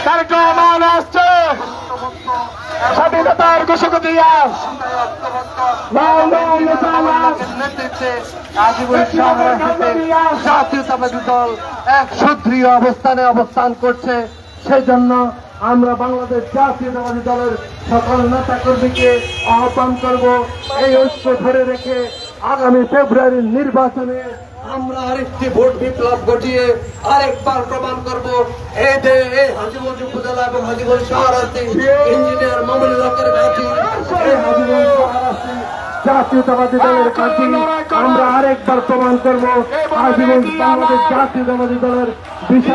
তারেক রহমান আসছে স্বাধীনতার ঘোষক দিয়া নেতৃত্বে আজীবন সংগ্রামীতে জাতীয়তাবাদী দল এক সুদৃঢ় অবস্থানে অবস্থান করছে। সেই জন্য আমরা বাংলাদেশ জাতীয়তাবাদী দলের সকল নেতা কর্মীকে আহ্বান করব, এই ঐক্য ধরে রেখে আগামী ফেব্রুয়ারির নির্বাচনে আমরা আরেকটি ভোট বিপ্লব ঘটিয়ে আরেকবার প্রমাণ করব এই যে এই হাজীগঞ্জ উপজেলা এবং হাজীগঞ্জ শহরাস্তি ইঞ্জিনিয়ার মামুনুল হকের ঘাঁটি, এই হাজীগঞ্জ শহরাস্তি জাতীয়তাবাদী দলের ঘাঁটি আমরা আরেকবার প্রমাণ করব। হাজীগঞ্জ বাংলাদেশ জাতীয়তাবাদী দলের বিশাল